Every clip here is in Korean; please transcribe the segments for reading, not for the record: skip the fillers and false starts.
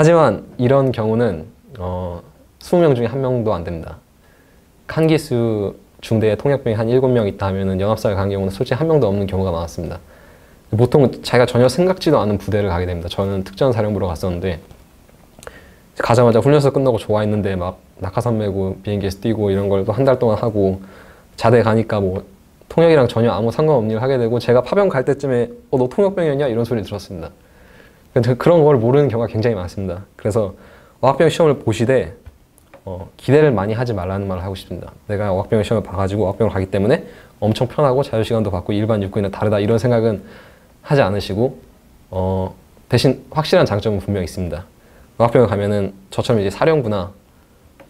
하지만 이런 경우는 20명 중에 1명도 안 됩니다. 한 기수 중대에 통역병이 한 7명 있다 하면은 연합사를 간 경우는 솔직히 1명도 없는 경우가 많았습니다. 보통 자기가 전혀 생각지도 않은 부대를 가게 됩니다. 저는 특전사령부로 갔었는데 가자마자 훈련소 끝나고 좋아했는데 막 낙하산 메고 비행기에서 뛰고 이런 걸 또 한 달 동안 하고 자대 가니까 뭐 통역이랑 전혀 아무 상관없는 일을 하게 되고 제가 파병 갈 때쯤에 너 통역병이었냐? 이런 소리 들었습니다. 그런 걸 모르는 경우가 굉장히 많습니다. 그래서 어학병 시험을 보시되 기대를 많이 하지 말라는 말을 하고 싶습니다. 내가 어학병 시험을 봐가지고 어학병을 가기 때문에 엄청 편하고 자유시간도 받고 일반 육군이랑 다르다 이런 생각은 하지 않으시고 대신 확실한 장점은 분명히 있습니다. 어학병을 가면은 저처럼 이제 사령부나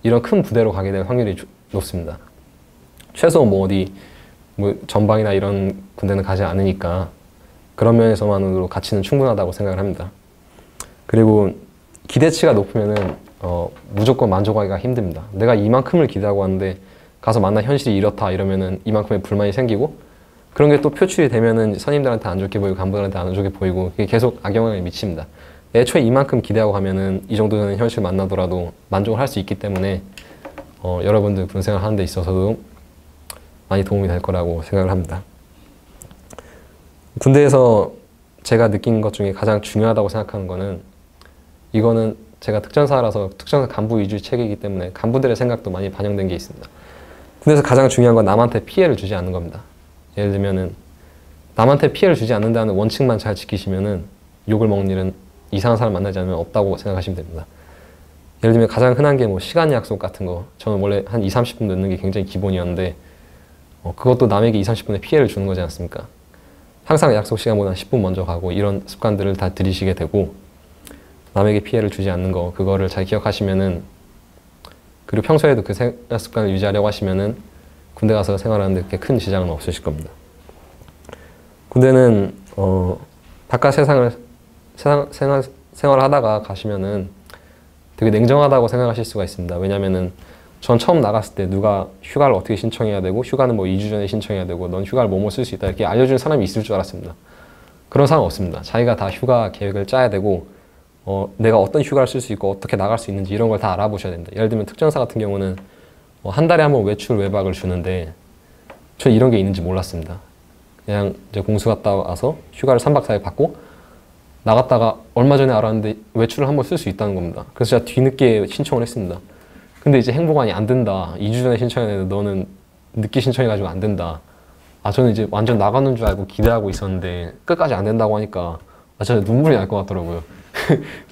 이런 큰 부대로 가게 될 확률이 높습니다. 최소 뭐 어디 뭐 전방이나 이런 군대는 가지 않으니까 그런 면에서만으로 가치는 충분하다고 생각을 합니다. 그리고 기대치가 높으면은 무조건 만족하기가 힘듭니다. 내가 이만큼을 기대하고 왔는데 가서 만난 현실이 이렇다 이러면은 이만큼의 불만이 생기고 그런 게 또 표출이 되면은 선임들한테 안 좋게 보이고 간부들한테 안 좋게 보이고 그게 계속 악영향을 미칩니다. 애초에 이만큼 기대하고 가면은 이 정도 되는 현실 만나더라도 만족을 할 수 있기 때문에 여러분들 군생활 하는 데 있어서도 많이 도움이 될 거라고 생각을 합니다. 군대에서 제가 느낀 것 중에 가장 중요하다고 생각하는 거는 이거는 제가 특전사라서 특전사 간부 위주의 체계이기 때문에 간부들의 생각도 많이 반영된 게 있습니다. 군대에서 가장 중요한 건 남한테 피해를 주지 않는 겁니다. 예를 들면은 남한테 피해를 주지 않는다는 원칙만 잘 지키시면은 욕을 먹는 일은 이상한 사람 만나지 않으면 없다고 생각하시면 됩니다. 예를 들면 가장 흔한 게 뭐 시간 약속 같은 거 저는 원래 한 20-30분 늦는 게 굉장히 기본이었는데 그것도 남에게 20-30분의 피해를 주는 거지 않습니까? 항상 약속 시간보다 10분 먼저 가고 이런 습관들을 다 들이시게 되고 남에게 피해를 주지 않는 거 그거를 잘 기억하시면은 그리고 평소에도 그 생활 습관을 유지하려고 하시면은 군대 가서 생활하는데 그렇게 큰 지장은 없으실 겁니다. 군대는 바깥 생활을 하다가 가시면은 되게 냉정하다고 생각하실 수가 있습니다. 왜냐면은 전 처음 나갔을 때 누가 휴가를 어떻게 신청해야 되고 휴가는 뭐 2주 전에 신청해야 되고 넌 휴가를 뭐뭐 쓸 수 있다 이렇게 알려주는 사람이 있을 줄 알았습니다. 그런 사람 없습니다. 자기가 다 휴가 계획을 짜야 되고 내가 어떤 휴가를 쓸 수 있고 어떻게 나갈 수 있는지 이런 걸 다 알아보셔야 됩니다. 예를 들면 특전사 같은 경우는 한 달에 한 번 외출 외박을 주는데 전 이런 게 있는지 몰랐습니다. 그냥 이제 공수 갔다 와서 휴가를 3박 4일 받고 나갔다가 얼마 전에 알았는데 외출을 한 번 쓸 수 있다는 겁니다. 그래서 제가 뒤늦게 신청을 했습니다. 근데 이제 행보관이 안 된다. 2주 전에 신청했는데 너는 늦게 신청해가지고 안 된다. 저는 이제 완전 나가는 줄 알고 기대하고 있었는데 끝까지 안 된다고 하니까 저는 눈물이 날 것 같더라고요.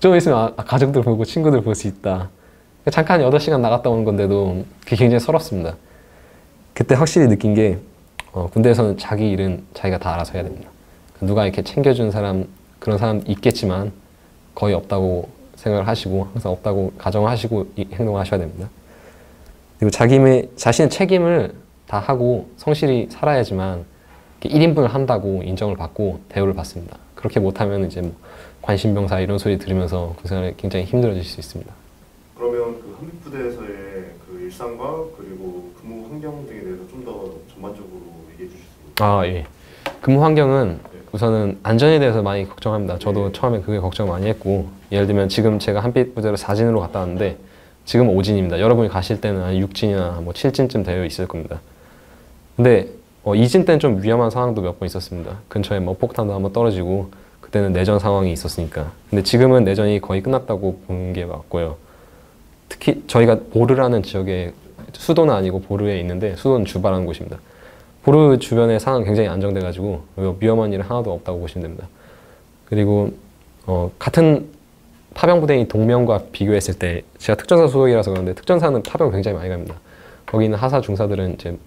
좀 있으면 가족들 보고 친구들 볼 수 있다. 잠깐 8시간 나갔다 오는 건데도 그게 굉장히 서럽습니다. 그때 확실히 느낀 게 군대에서는 자기 일은 자기가 다 알아서 해야 됩니다. 누가 이렇게 챙겨준 사람 그런 사람 있겠지만 거의 없다고 생각을 하시고 항상 없다고 가정하시고 행동을 하셔야 됩니다. 그리고 자신의 책임을 다 하고 성실히 살아야지만 1인분을 한다고 인정을 받고 대우를 받습니다. 그렇게 못하면 이제 뭐 관심병사 이런 소리 들으면서 그 생활이 굉장히 힘들어질 수 있습니다. 그러면 그 한빛부대에서의 그 일상과 그리고 근무 환경 등에 대해서 좀 더 전반적으로 얘기해 주실 수 있나요? 예. 근무 환경은 우선은 안전에 대해서 많이 걱정합니다. 저도 처음에 그게 걱정 많이 했고 예를 들면 지금 제가 한빛부대로 4진으로 갔다 왔는데 지금 5진입니다. 여러분이 가실 때는 한 6진이나 뭐 7진쯤 되어 있을 겁니다. 근데 2진 때는 좀 위험한 상황도 몇 번 있었습니다. 근처에 뭐 폭탄도 한번 떨어지고 그때는 내전 상황이 있었으니까. 근데 지금은 내전이 거의 끝났다고 보는 게 맞고요. 특히 저희가 보르라는 지역에 수도는 아니고 보르에 있는데 수도는 주바라는 곳입니다. 보르 주변의 상황 굉장히 안정돼가지고 위험한 일은 하나도 없다고 보시면 됩니다. 그리고 같은 파병부대인 동명과 비교했을 때 제가 특전사 소속이라서 그런데 특전사는 파병 굉장히 많이 갑니다. 거기 있는 하사 중사들은 이제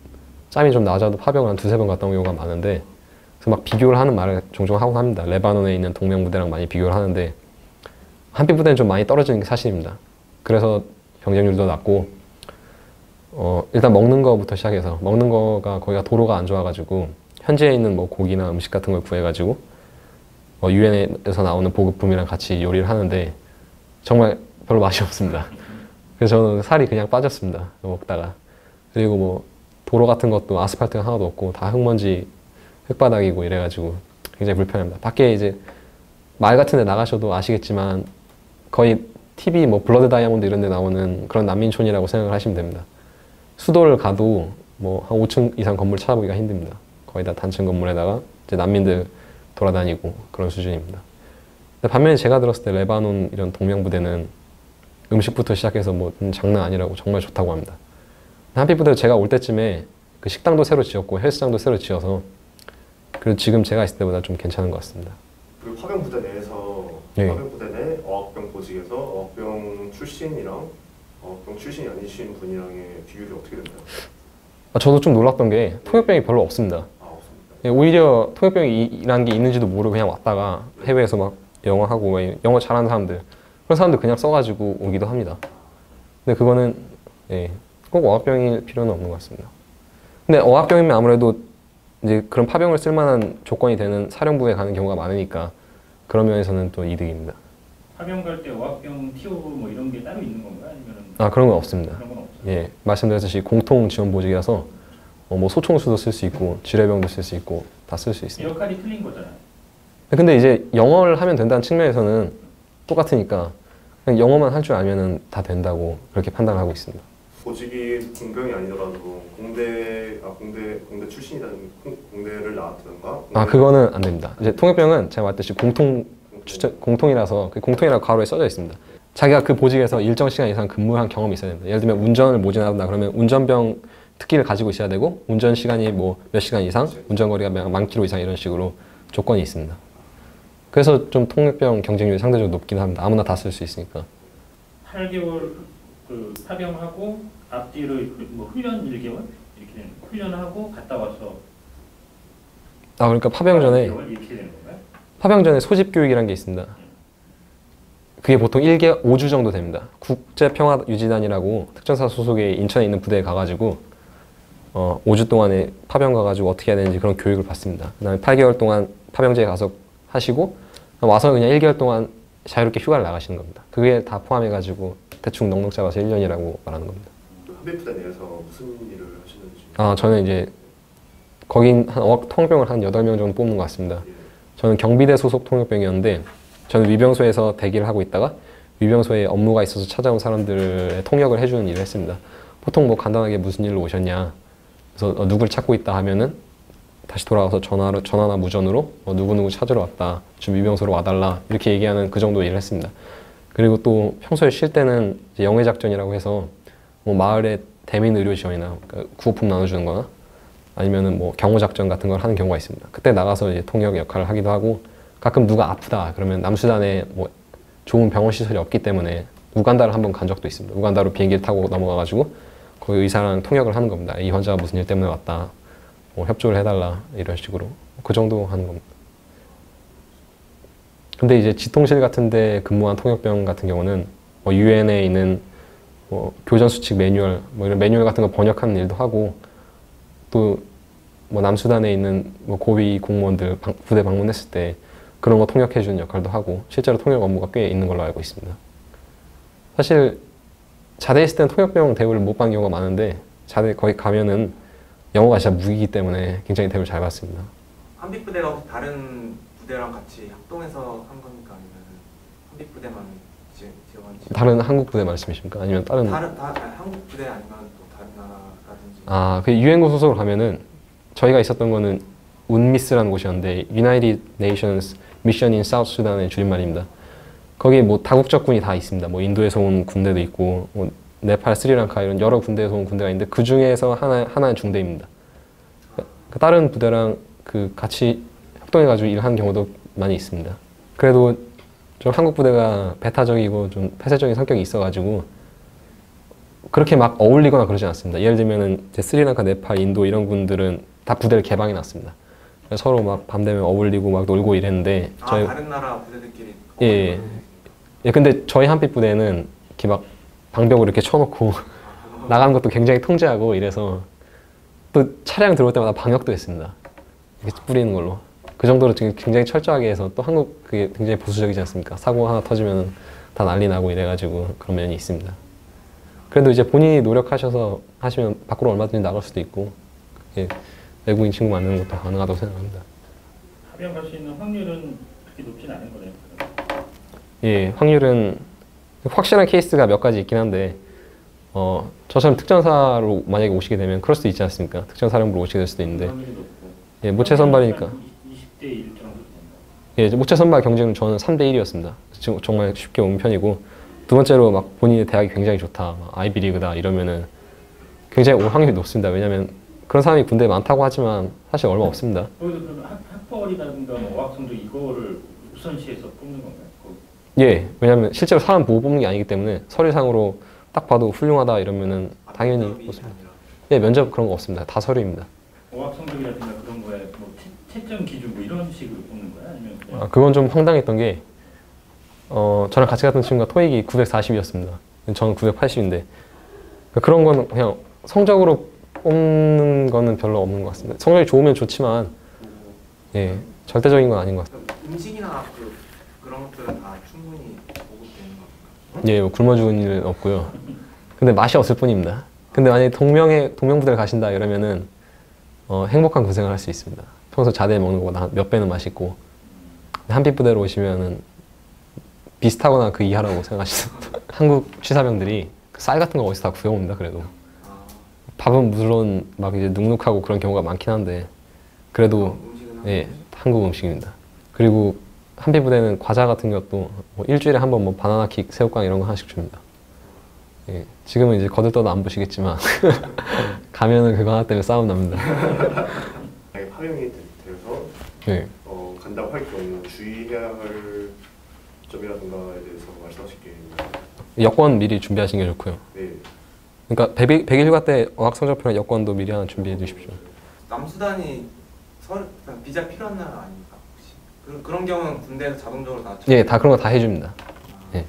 짬이 좀 낮아도 파병을 한 2-3번 갔다 온 경우가 많은데 그래서 막 비교를 하는 말을 종종 하곤 합니다. 레바논에 있는 동명부대랑 많이 비교를 하는데 한빛부대는 좀 많이 떨어지는 게 사실입니다. 그래서 경쟁률도 낮고 일단 먹는 거부터 시작해서 먹는 거가 거기가 도로가 안 좋아가지고 현지에 있는 뭐 고기나 음식 같은 걸 구해가지고 유엔에서 나오는 보급품이랑 같이 요리를 하는데 정말 별로 맛이 없습니다. 그래서 저는 살이 그냥 빠졌습니다. 먹다가. 그리고 뭐 도로 같은 것도 아스팔트가 하나도 없고 다 흙먼지 흙바닥이고 이래가지고 굉장히 불편합니다. 밖에 이제 마을 같은 데 나가셔도 아시겠지만 거의 TV 뭐 블러드 다이아몬드 이런 데 나오는 그런 난민촌이라고 생각을 하시면 됩니다. 수도를 가도 뭐 한 5층 이상 건물 찾아보기가 힘듭니다. 거의 다 단층 건물에다가 이제 난민들 돌아다니고 그런 수준입니다. 근데 반면에 제가 들었을 때 레바논 이런 동명부대는 음식부터 시작해서 뭐 장난 아니라고 정말 좋다고 합니다. 한빛부대 제가 올 때쯤에 그 식당도 새로 지었고 헬스장도 새로 지어서 그리고 지금 제가 있을 때보다 좀 괜찮은 것 같습니다. 그리고 파병 부대 내에서 예. 파병 부대 내 어학병 보직에서 어학병 출신이랑 어학병 출신이 아니신 분이랑의 비율이 어떻게 되나요? 저도 좀 놀랐던 게 통역병이 별로 없습니다. 아, 없습니다. 예, 오히려 통역병이라는 게 있는지도 모르고 그냥 왔다가 해외에서 막 영어 하고 영어 잘하는 사람들 그런 사람들 그냥 써가지고 오기도 합니다. 근데 그거는 예, 꼭 어학병일 필요는 없는 것 같습니다. 근데 어학병이면 아무래도 이제 그런 파병을 쓸만한 조건이 되는 사령부에 가는 경우가 많으니까 그런 면에서는 또 이득입니다. 파병 갈 때 어학병 티오브 뭐 이런 게 따로 있는 건가요? 아니면 그런 건 없습니다. 그런 건 없어요? 예, 말씀드렸듯이 공통 지원 보직이라서 뭐 소총수도 쓸 수 있고 지뢰병도 쓸 수 있고 다 쓸 수 있습니다. 역할이 틀린 거잖아요. 근데 이제 영어를 하면 된다는 측면에서는 똑같으니까 그냥 영어만 할 줄 알면은 다 된다고 그렇게 판단을 하고 있습니다. 보직이 공병이 아니더라도 공대 출신이라는 공대를 나왔던가. 그거는 안 됩니다. 이제 통역병은 제가 말했듯이 공통이라서 그 공통이라고 가로에 써져 있습니다. 자기가 그 보직에서 일정 시간 이상 근무한 경험이 있어야 됩니다. 예를 들면 운전을 모진한다 그러면 운전병 특기를 가지고 있어야 되고 운전 시간이 뭐 몇 시간 이상, 운전 거리가 만 킬로 이상 이런 식으로 조건이 있습니다. 그래서 좀 통역병 경쟁률이 상대적으로 높긴 합니다. 아무나 다 쓸 수 있으니까. 8개월 그 파병하고 앞뒤로 뭐 훈련 1개월 이렇게 되는 훈련하고 갔다 와서 그러니까 파병 전에 1개월 이렇게 되는 건가요? 파병 전에 소집 교육이라는 게 있습니다. 그게 보통 5주 정도 됩니다. 국제평화유지단이라고 특전사 소속의 인천에 있는 부대에 가가지고 5주 동안에 파병 가가지고 어떻게 해야 되는지 그런 교육을 받습니다. 그 다음에 8개월 동안 파병제에 가서 하시고 와서 그냥 1개월 동안 자유롭게 휴가를 나가시는 겁니다. 그게 다 포함해가지고 대충 넉넉 잡아서 1년이라고 말하는 겁니다. 한빛부대 내에서 무슨 일을 하시는지. 저는 이제 거긴 통역병을 한 8명 정도 뽑는 것 같습니다. 저는 경비대 소속 통역병이었는데 저는 위병소에서 대기를 하고 있다가 위병소에 업무가 있어서 찾아온 사람들의 통역을 해주는 일을 했습니다. 보통 뭐 간단하게 무슨 일로 오셨냐, 그래서 누굴 찾고 있다 하면은 다시 돌아가서 전화나 무전으로 누구누구 찾으러 왔다, 지금 위병소로 와달라 이렇게 얘기하는 그 정도 일을 했습니다. 그리고 또 평소에 쉴 때는 이제 영해작전이라고 해서 뭐 마을에 대민 의료 지원이나 그러니까 구호품 나눠주는 거나 아니면은 뭐 경호작전 같은 걸 하는 경우가 있습니다. 그때 나가서 이제 통역 역할을 하기도 하고 가끔 누가 아프다 그러면 남수단에 뭐 좋은 병원 시설이 없기 때문에 우간다를 한번 간 적도 있습니다. 우간다로 비행기를 타고 넘어가가지고 거기 의사랑 통역을 하는 겁니다. 이 환자가 무슨 일 때문에 왔다, 뭐 협조를 해달라 이런 식으로 그 정도 하는 겁니다. 근데 이제 지통실 같은데 근무한 통역병 같은 경우는 뭐 유엔에 있는 뭐 교전 수칙 매뉴얼 뭐 이런 매뉴얼 같은 거 번역하는 일도 하고 또 뭐 남수단에 있는 뭐 고위 공무원들 부대 방문했을 때 그런 거 통역해주는 역할도 하고 실제로 통역 업무가 꽤 있는 걸로 알고 있습니다. 사실 자대에 있을 때는 통역병 대우를 못 받는 경우가 많은데 자대 거기 가면은 영어가 진짜 무기이기 때문에 굉장히 대우를 잘 받습니다. 한빛부대가 혹시 다른 부대랑 같이 합동해서 한 겁니까? 아니면 한빛부대만 지원한지? 다른 한국 부대 말씀이십니까? 아니면 다른 한국 부대 아니면 또 다른 나라라든지? 그 유엔군 소속으로 가면은 저희가 있었던 거는 운미스라는 곳이었는데 United Nations Mission in South Sudan의 줄임말입니다. 거기 뭐 다국적군이 다 있습니다. 뭐 인도에서 온 군대도 있고 뭐 네팔, 스리랑카 이런 여러 군대에서 온 군대가 있는데 그 중에서 하나의 중대입니다. 그 다른 부대랑 그 같이 협동해가지고 일하는 경우도 많이 있습니다. 그래도 좀 한국 부대가 배타적이고 좀 폐쇄적인 성격이 있어가지고 그렇게 막 어울리거나 그러지 않습니다. 예를 들면은 스리랑카, 네팔, 인도 이런 군들은 다 부대를 개방해 놨습니다. 서로 막 밤 되면 어울리고 막 놀고 이랬는데 다른 나라 부대들끼리 예, 근데 저희 한빛 부대는 이렇게 막 방벽을 이렇게 쳐놓고 나가는 것도 굉장히 통제하고 이래서 또 차량 들어올 때마다 방역도 했습니다. 이렇게 뿌리는 걸로. 그 정도로 지금 굉장히 철저하게 해서 또 한국 그게 굉장히 보수적이지 않습니까? 사고 하나 터지면 다 난리 나고 이래가지고 그런 면이 있습니다. 그래도 이제 본인이 노력하셔서 하시면 밖으로 얼마든지 나갈 수도 있고 예, 외국인 친구 만나는 것도 가능하다고 생각합니다. 파병 갈 수 있는 확률은 그렇게 높진 않은 거네요. 예, 확률은 확실한 케이스가 몇 가지 있긴 한데 저처럼 특전사로 만약에 오시게 되면 그럴 수도 있지 않습니까? 특전사령부로 오시게 될 수도 있는데 확률이 높고. 예, 모체 선발이니까 20대 1 정도 된다. 예, 모체 선발 경쟁은 저는 3대 1이었습니다. 정말 쉽게 온 편이고 두 번째로 막 본인의 대학이 굉장히 좋다, 막 아이비리그다 이러면은 굉장히 올 확률이 높습니다. 왜냐면 그런 사람이 군대에 많다고 하지만 사실 얼마 없습니다. 거기서 그러면 학벌이라든가 뭐 어학 성적 이거를 우선시해서 뽑는 건가요? 예, 왜냐면 실제로 사람 보고 뽑는 게 아니기 때문에 서류상으로 딱 봐도 훌륭하다 이러면은 당연히 면접이 뽑습니다. 아니라. 예, 면접 그런 거 없습니다. 다 서류입니다. 어학 성적이라든가 그런 거에 뭐 채점 기준 뭐 이런 식으로 뽑는 거야? 아니면 그냥 그건 좀 황당했던 게 저랑 같이 갔던 친구가 토익이 940이었습니다. 저는 980인데 그런 거는 그냥 성적으로 뽑는 거는 별로 없는 것 같습니다. 성적이 좋으면 좋지만 예, 절대적인 건 아닌 것 같습니다. 그럼 음식이나 그런 것들은 다 충분히 보급되는 겁니까? 예, 뭐 굶어 죽은 일은 없고요. 근데 맛이 없을 뿐입니다. 근데 만약에 동명부대를 가신다 이러면은 행복한 군생활 할 수 있습니다. 평소 자대에 먹는 것보다 몇 배는 맛있고 한빛부대로 오시면은 비슷하거나 그 이하라고 생각하시면 한국 취사병들이 쌀 같은 거 어디서 다 구해옵니다. 그래도 아, 밥은 물론 막 이제 눅눅하고 그런 경우가 많긴 한데 그래도 음식은 예, 한국 음식입니다. 그리고 한빛부대는 과자 같은 것도 뭐 일주일에 한 번 뭐 바나나킥, 새우깡 이런 거 하나씩 줍니다. 예, 지금은 이제 거들떠도 안 보시겠지만 가면은 그거 하나 때문에 싸움 납니다. 만약에 파병이 돼서 예. 간다고 할 경우 주의해야 할 점이라든가에 대해서 말씀하실 게 있나요? 여권 미리 준비하시는 게 좋고요. 네. 그러니까 100일 휴가 때 어학 성적표랑 여권도 미리 하나 준비해 두십시오. 남수단이 비자 필요한 나라 아닙니까 혹시? 그런 경우는 군대에서 자동적으로 다 예, 다 그런 거 다 해줍니다. 아, 예.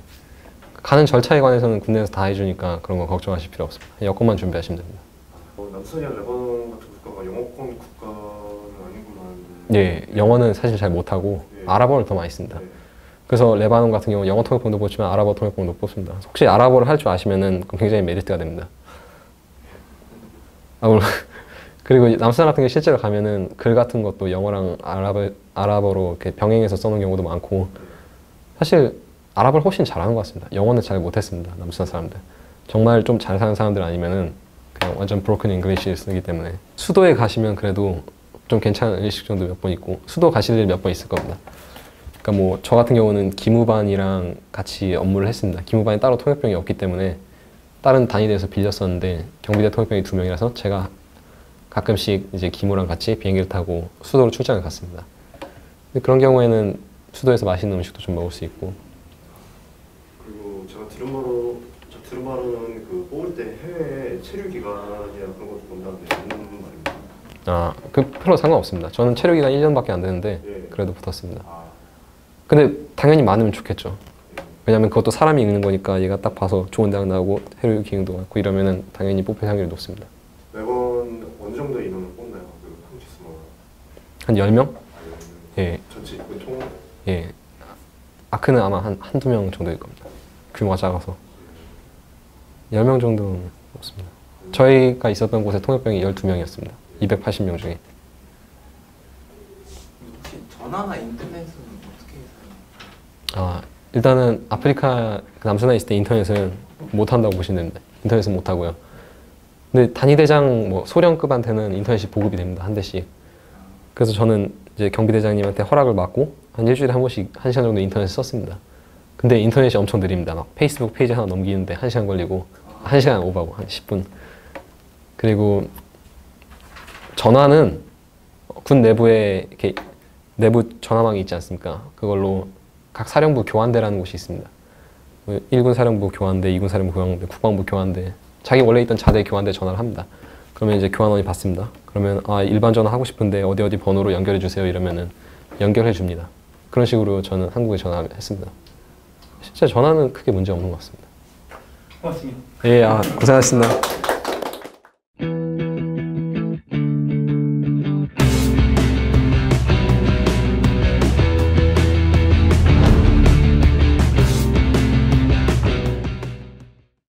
가는 절차에 관해서는 군대에서 다 해주니까 그런 거 걱정하실 필요 없습니다. 여권만 준비하시면 됩니다. 남수단이나 레바논 같은 국가가 영어권 국가는 아닌 걸로 아는데. 예, 영어는 사실 잘 못하고 네. 아랍어를 더 많이 씁니다. 네. 그래서 레바논 같은 경우 영어 통역본도 뽑지만 아랍어 통역본도 뽑습니다. 혹시 아랍어를 할 줄 아시면은 그럼 굉장히 메리트가 됩니다. 그리고 남수단 같은 게 실제로 가면은 글 같은 것도 영어랑 아랍어로 이렇게 병행해서 써놓은 경우도 많고 사실 아랍어를 훨씬 잘하는 것 같습니다. 영어는 잘 못했습니다. 남수단 사람들. 정말 좀 잘 사는 사람들 아니면은 그냥 완전 브로큰 잉글리시를 쓰기 때문에 수도에 가시면 그래도 좀 괜찮은 일식 정도 몇 번 있고 수도 가실 일 몇 번 있을 겁니다. 그러니까 뭐 저 같은 경우는 기무반이랑 같이 업무를 했습니다. 기무반이 따로 통역병이 없기 때문에 다른 단위대에서 빌렸었는데 경비대 통역병이 2명이라서 제가 가끔씩 이제 기무랑 같이 비행기를 타고 수도로 출장을 갔습니다. 근데 그런 경우에는 수도에서 맛있는 음식도 좀 먹을 수 있고 그리고 제가 들은 바로는 그 뽑을 때 해외 체류 기간이나 그런 것도 본다는데 맞는 말입니다. 그 별로 상관없습니다. 저는 체류 기간 1년밖에 안 되는데 예. 그래도 붙었습니다. 아, 근데 당연히 많으면 좋겠죠. 왜냐면 그것도 사람이 읽는 거니까 얘가 딱 봐서 좋은 대학 나오고 해외 기능도 많고 이러면은 당연히 뽑힐 확률이 높습니다. 매번 어느 정도의 인원을 뽑나요? 그 한국 스모가 한 10명? 아니면 예, 전체 그 총 예. 아크는 아마 한두 명 정도일 겁니다. 규모가 작아서. 10명 정도는 없습니다. 저희가 있었던 곳에 통역병이 12명이었습니다. 280명 중에. 혹시 전화나 인터넷은 어떻게 사용해요? 일단은 아프리카 남수단에 있을 때 인터넷은 못 한다고 보시면 됩니다. 인터넷은 못 하고요. 근데 단위대장 뭐 소령급한테는 인터넷이 보급이 됩니다. 한 대씩. 그래서 저는 이제 경비대장님한테 허락을 받고 한 일주일에 한 번씩 1시간 정도 인터넷을 썼습니다. 근데 인터넷이 엄청 느립니다. 막 페이스북 페이지 하나 넘기는데 1시간 걸리고 1시간 오버하고 한 10분. 그리고 전화는 군 내부에 이렇게 내부 전화망이 있지 않습니까? 그걸로 각 사령부 교환대라는 곳이 있습니다. 1군 사령부 교환대, 2군 사령부 교환대, 국방부 교환대, 자기 원래 있던 자대 교환대 전화를 합니다. 그러면 이제 교환원이 받습니다. 그러면 일반 전화 하고 싶은데 어디 번호로 연결해 주세요 이러면은 연결해 줍니다. 그런 식으로 저는 한국에 전화했습니다. 실제 전화는 크게 문제 없는 것 같습니다. 고맙습니다. 예, 고생하셨습니다.